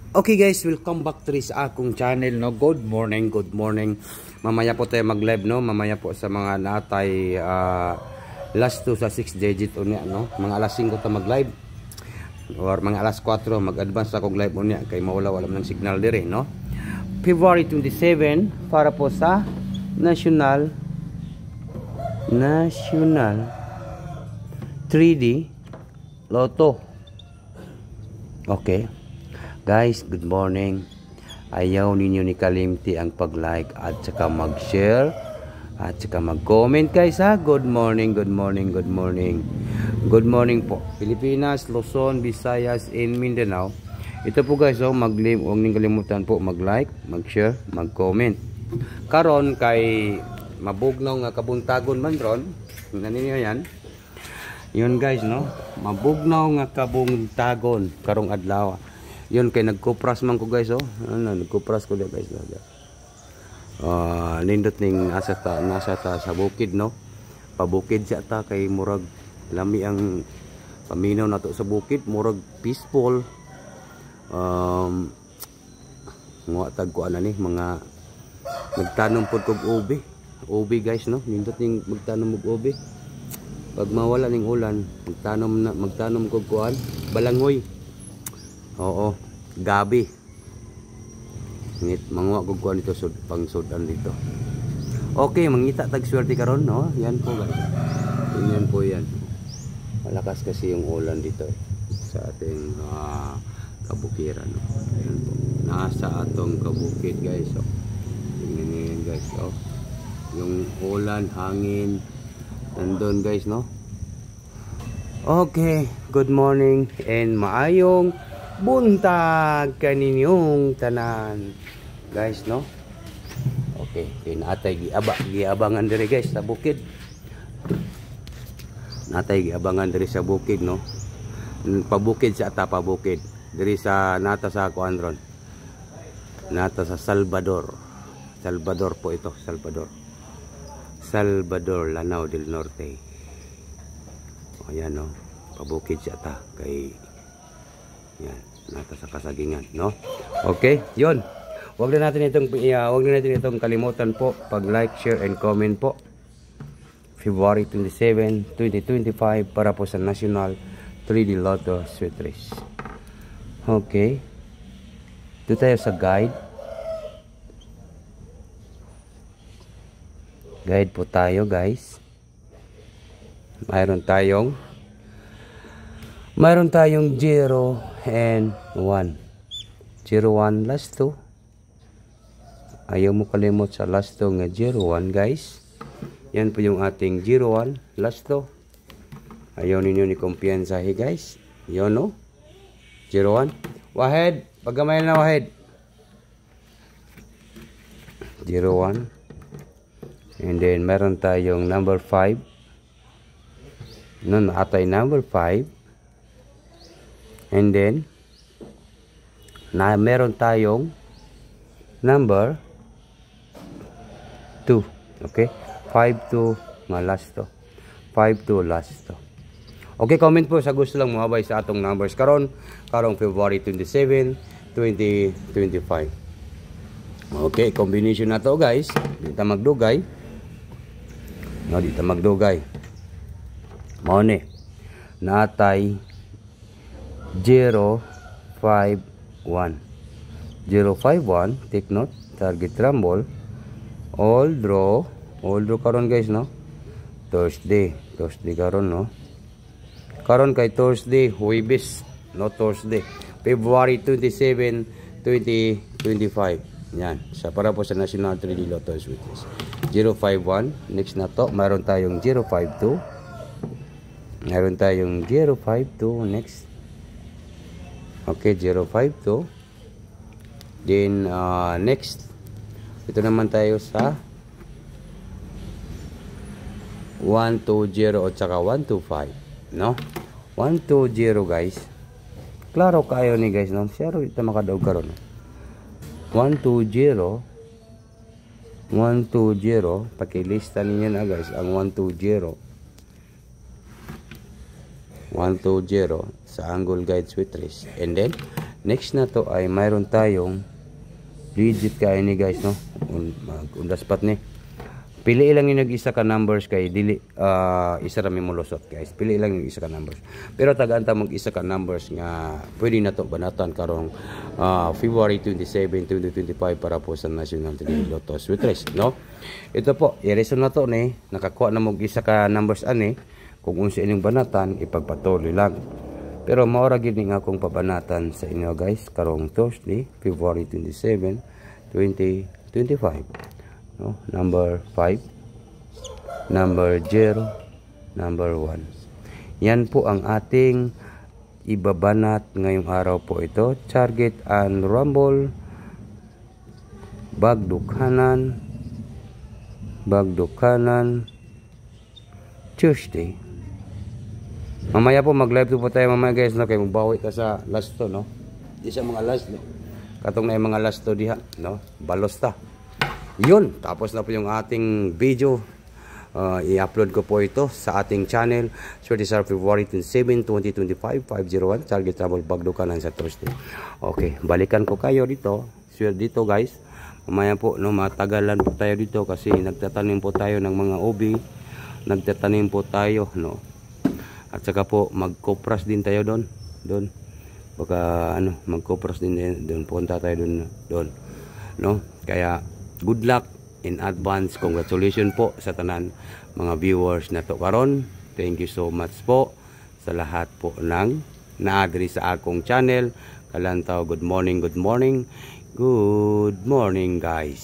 Okay guys, welcome back to sa akong channel, no. Good morning, good morning. Mamaya po tayo mag-live, no. Mamaya po sa mga natay last 2 sa 6 digit unya, no. Mga alas 5 ta mag-live or mga alas 4 mag-advance akong live unya kay mawala-wala man ng signal dire, no. February 27 para po sa National 3D Lotto. Okay. Guys, good morning. Ayaw ninyo ni kalimti ang pag-like at saka mag-share at saka mag-comment guys ha. Good morning, good morning, good morning. Good morning po. Pilipinas, Luzon, Visayas, and Mindanao. Ito po guys, huwag niyong kalimutan po mag-like, mag-share, mag-comment. Karon kay mabugnaw nga kabuntagon man ron. Naninyo yan. Yun guys, no? Mabugnaw nga kabuntagon karong adlaw. Yun kay nagkupras man ko guys, oh. Ano, nagkupras ko guys. Nindot ning nasa ta sa bukid, no. Pabukid siya ta kay murag lami ang paminaw nato sa bukid, murag peaceful. Mga tagkuan na ni mga magtanom pod kog ubi. Ubi guys, no. Nindot ning magtanom og ubi. Pag mawala ning ulan, magtanom kog kuan, balangoy. Oo, gabi. Manguha ko kuha nito pangsudan dito. Okay, mangita tag swerte karon, no? Yan po guys. Yan po yan. Malakas kasi yung ulan dito sa ating kabukiran, no? Yan po. Nasa atong kabukid guys, oh. Tingnan niyo yan guys, oh. Yung ulan, hangin nandun guys, no? Okay, good morning and maayong buntag kaninyong tanan guys, no. Okay, natay giabangan dire guys sa bukid. Natay giabangan dire sa bukid, no. Pabukid sa pabukid dire sa nata sa kuandron. Nata sa Salvador. Salvador po ito, Salvador, Lanao del Norte. Ayan, no. Pabukid sa kay yan, nata sa kasagingan, no? Okay, yun. Huwag na natin itong kalimutan po pag-like, share, and comment po. February 27, 2025 para po sa National 3D Lotto Sweet Race. Okay. Ito tayo sa guide. Guide po tayo, guys. Mayroon tayong 0 and 1. 0-1 last 2. Ayaw mo kalimot sa last 2 nga 0-1 guys. Yan po yung ating 0-1 last 2. Ayaw ninyo ni kumpiyansahe guys. Yun, no? 0-1. Wahed. Paggamay na wahed. 0-1. And then meron tayong number 5. Nun atay number 5. And then meron tayong number 2. Okay? 5-2 nga last to. 5-2 last to. Okay, comment po sa gusto lang muhabay sa atong numbers karong February 27, 2025. Okay, combination na to guys. Di ta magdugay. No, di ta magdugay. Mao ni natay 051. 051, take note, target rumble, all draw karon guys, no. Thursday karon, no. Karon kay Thursday, Huwebes, no, Thursday, February 27, 2025. Yan, sa para po sa National 3D Lotto Sweet Race. 051, next na to, mayroon tayong 052. Mayroon tayong 052 next. Okay, 052. Then next, ito naman tayo sa 120 at saka 125, no? 120 guys. Klaro kayo ni guys, no? Siyaro ito makadaog karon. 120. Pakilista ninyo na guys ang 120 sa Angle Guide Sweet Race. And then Next na to ay mayroon tayong legit kay ni guys, no? On the spot ni. Pili lang yung nag-isa ka numbers kay dili isa ra mi molusot guys. Pili lang yung isa ka numbers. Pero tagaan ta mag-isa ka numbers nga pwede na to banatan karong February 27, 2025 para po sa National Lotto Sweet Race, no? Ito po, i-reason na to ni nakakuha na mo isa ka numbers ani. Kung unsa inyong banatan ipagpatuloy lang. Pero maora gid nga akong pabanatan sa inyo guys karong Thursday, February 27, 2025. No? Number 5, number 0, number 1. Yan po ang ating ibabanat ngayong araw po ito. Target and rumble, bagdukanan, Tuesday. Mamaya po mag-live po tayo mamaya guys, no? Kaya magbawi ka sa last to, no? Di sa mga last, no? Katong na yung mga last to diha, no? Balosta. Yun, tapos na po yung ating video. I-upload ko po ito sa ating channel. Swerte sa February 27, 2025, 501, Target Travel Bagdukanan sa Thursday. Okay, balikan ko kayo dito. Swerte dito guys. Mamaya po, no, matagalan po tayo dito kasi nagtatanim po tayo ng mga ubi. Nagtatanim po tayo, no. At saka po mag-kopras din tayo doon. Baka ano, mag-kopras din doon. Punta tayo doon, no. Kaya good luck in advance. Congratulations po sa tanan mga viewers na to karon. Thank you so much po sa lahat po ng naadri sa akong channel. Kalantaw, good morning guys.